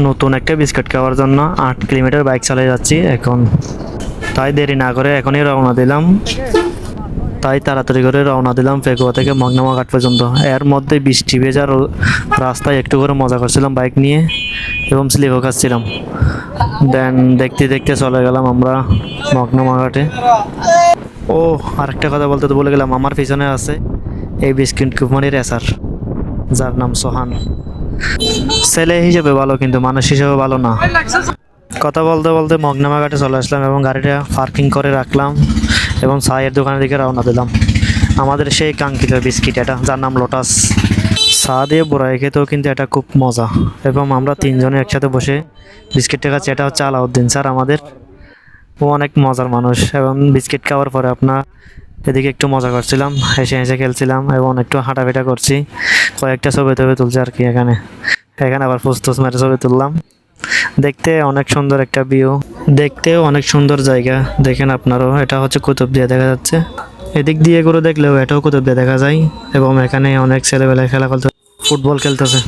নতুন একটা বিস্কিট খাওয়ার জন্য 8 কিলোমিটার বাইক চালিয়ে যাচ্ছি এখন। তাই দেরি না করে এখনই রওনা দিলাম। তাই তাড়াতাড়ি করে রওনা দিলাম ফেকুয়া থেকে মগনামা ঘাট পর্যন্ত। এর মধ্যে বৃষ্টি ভেজা রাস্তায় একটু করে মজা করছিলাম বাইক নিয়ে এবং স্লিপও খাচ্ছিলাম। দেন দেখতে দেখতে চলে গেলাম আমরা মগনামা ঘাটে। ও, আরেকটা কথা বলতে তো বলে গেলাম, আমার পিছনে আছে এই বিস্কিট কোম্পানির এসার, যার নাম সোহান। ছেলে হিসেবে ভালো কিন্তু মানুষ হিসেবে ভালো না। কথা বলতে বলতে মগনামা ঘাটে চলে আসলাম এবং গাড়িটা পার্কিং করে রাখলাম এবং চায়ের দোকানের দিকে রওনা দিলাম। আমাদের সেই কাঙ্ক্ষিত বিস্কিট এটা, যার নাম লোটাস। চা দিয়ে বড়াই খেতেও কিন্তু এটা খুব মজা এবং আমরা তিনজনে একসাথে বসে বিস্কিটটা খাচ্ছি। এটা হচ্ছে আলাউদ্দিন স্যার আমাদের। ও অনেক মজার মানুষ এবং বিস্কিট খাওয়ার পরে আপনার এদিকে একটু মজা করছিলাম, হেসে হেসে খেলছিলাম এবং একটু হাঁটাফিটা করছি, কয়েকটা ছবি টবি তুলছি আর কি। এখানে এখানে আবার ফুসতুস মেরে ছবি তুললাম। দেখতে অনেক সুন্দর একটা ভিউ, দেখতেও অনেক সুন্দর জায়গা। দেখেন আপনারাও, এটা হচ্ছে কুতুবদিয়া দেখা যাচ্ছে। এদিক দিয়ে করে দেখলেও এটাও কুতুবদিয়া দেখা যায় এবং এখানে অনেক ছেলেবেলায় খেলা খেলতে, ফুটবল খেলতেছে।